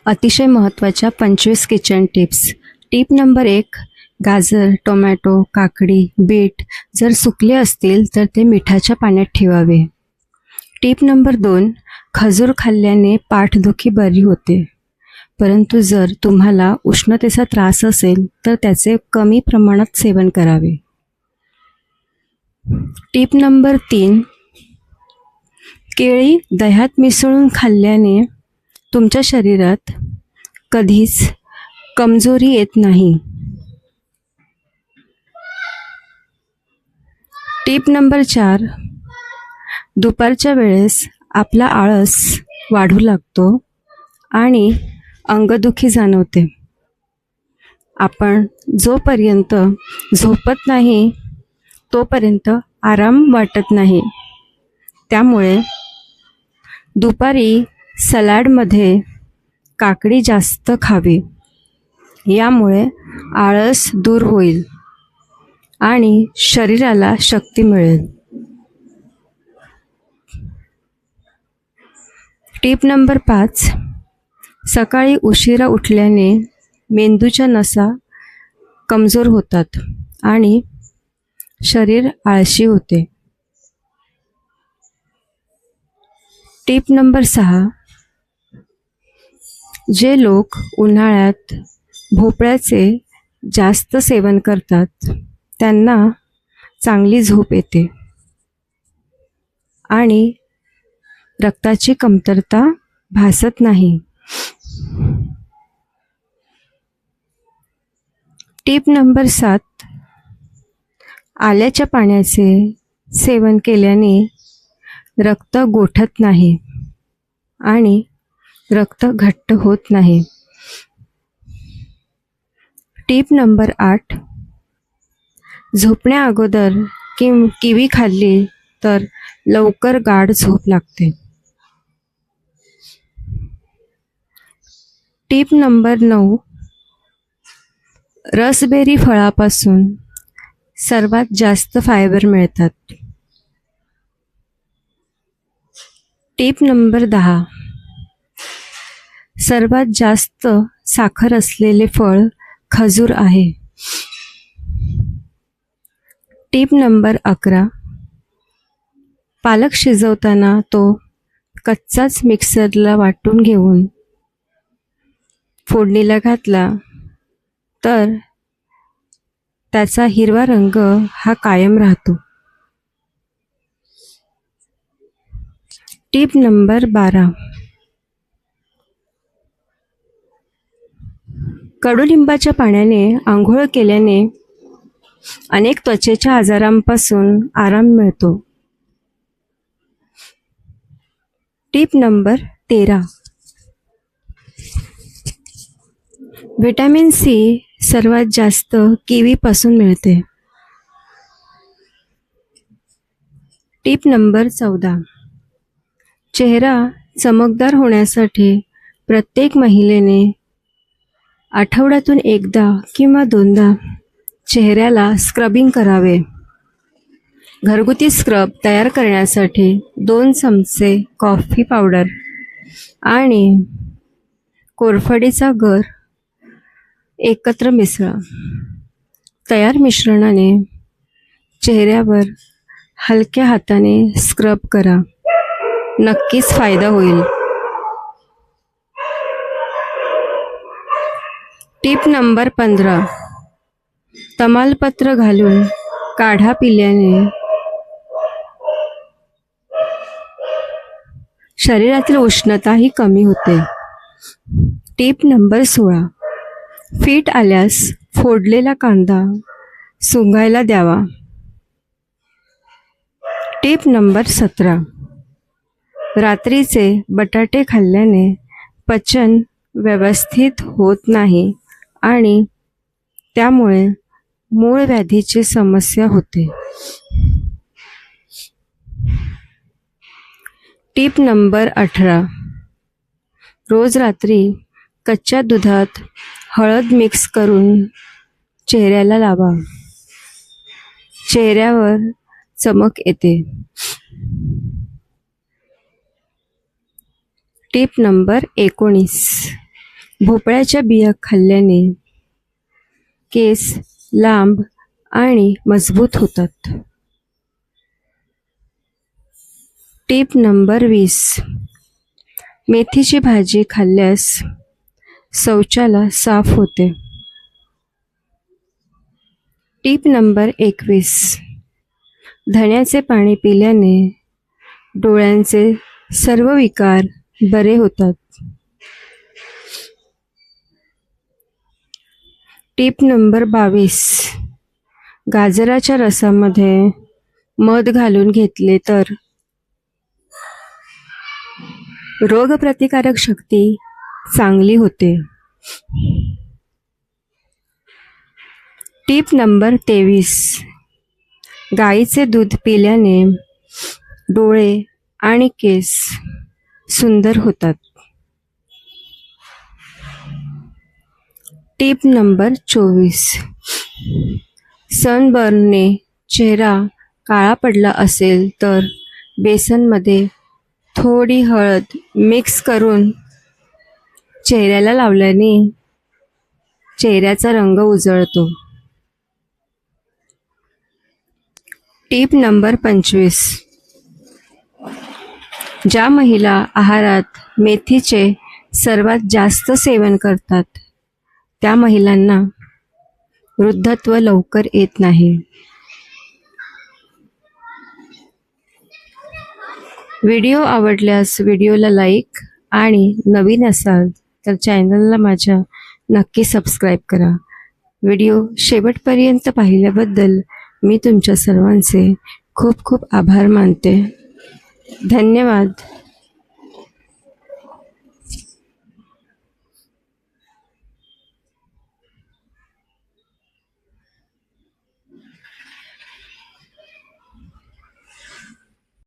अतिशय महत्त्वाच्या 25 kitchen tips. Tip number 1. गाजर, टोमॅटो, काकडी, बीट जर सुकले असतील तर ते मिठाच्या पाण्यात ठेवावे. Tip number 2. खजूर खाल्ल्याने पाठदुखी बरी होते, परंतु जर तुम्हाला उष्णतेचा त्रास असेल तर त्याचे कमी प्रमाणात सेवन करावे. Tip number 3. केळी दह्यात मिसळून खाल्ल्याने तुमच्या शरीरात कधीच कमजोरी येत नाही. Tip number 4. दुपारच्या वेळेस आपला आळस वाढू लागतो आणि अंगदुखी जाणवते. आपण जोपर्यंत झोपत नाही तोपर्यंत आराम वाटत नाही. त्यामुळे दुपारी सलाडमध्ये काकडी जास्त खावी. यामुळे आळस दूर होईल आणि शरीराला शक्ती मिळेल. Tip number 5. सकाळी उशिरा उठल्याने मेंदूच्या नसा कमजोर होतात आणि शरीर आळशी होते. Tip number 6. जे लोक उन्हाळ्यात भोपळ्याचे जास्त सेवन करतात त्यांना चांगली झोप येते आणि रक्ताची कमतरता भासत नाही. Tip number 7. आल्याच्या पाण्याचे सेवन केल्याने रक्त गोठत नाही आणि रक्त घट्ट होत नाही. Tip number 8. झोपण्या अगोदर किवी खाल्ली तर लवकर गाढ झोप लागते. Tip number 9. रसबेरी फळापासून सर्वात जास्त फायबर मिळतात. Tip number 10. सर्वात जास्त साखर असलेले फळ खजूर आहे. Tip number 11. पालक शिजवताना तो कच्चाच मिक्सरला वाटून घेऊन फोडणीला घातला तर त्याचा हिरवा रंग हा कायम राहतो. Tip number 12. कडुलिंबाच्या पाण्याने आंघोळ केल्याने अनेक त्वचेच्या आजारांपासून आराम मिळतो. Tip number 13. व्हिटॅमिन सी सर्वात जास्त किवीपासून मिळते. Tip number 14. चेहरा चमकदार होण्यासाठी प्रत्येक महिलेने आठवड्यातून एकदा किंवा 2दा चेहऱ्याला स्क्रबिंग करावे. घरगुती स्क्रब तयार करण्यासाठी 2 चमचे कॉफी पावडर आणि कोरफडीचा गर एकत्र मिसळा. तयार मिश्रणाने चेहऱ्यावर हलक्या हाताने स्क्रब करा. नक्कीच फायदा होईल. Tip number 15. तमालपत्र घालून काढा पिल्याने शरीरातील उष्णताही कमी होते. Tip number 16. फिट आल्यास फोडलेला कांदा सुंघायला द्यावा. Tip number 17. रात्रीचे बटाटे खाल्ल्याने पचन व्यवस्थित होत नाही आणि त्यामुळे मूळ व्याधीची समस्या होते. Tip number 18. रोज रात्री कच्च्या दुधात हळद मिक्स करून चेहऱ्याला लावा. चेहऱ्यावर चमक येते. Tip number 19. भोपळ्याच्या बिया खाल्ल्याने केस लांब आणि मजबूत होतात. Tip number 20. मेथीची भाजी खाल्ल्यास शौचाला साफ होते. Tip number 21. धण्याचे पाणी पिल्याने डोळ्यांचे सर्व विकार बरे होतात. Tip number 22. गाजराच्या रसामध्ये मध घालून घेतले तर रोगप्रतिकारक शक्ती चांगली होते. Tip number 23. गाईचे दूध पिल्याने डोळे आणि केस सुंदर होतात. Tip number 24. सनबर्नने चेहरा काळा पडला असेल तर बेसनमध्ये थोडी हळद मिक्स करून चेहऱ्याला लावल्याने चेहऱ्याचा रंग उजळतो. Tip number 25. ज्या महिला आहारात मेथीचे सर्वात जास्त सेवन करतात त्या महिलांना वृद्धत्व लवकर येत नाही. व्हिडिओ आवडल्यास व्हिडिओला लाईक आणि नवीन असाल तर चॅनलला माझ्या नक्की सबस्क्राईब करा. व्हिडिओ शेवटपर्यंत पाहिल्याबद्दल मी तुमच्या सर्वांचे खूप खूप आभार मानते. धन्यवाद.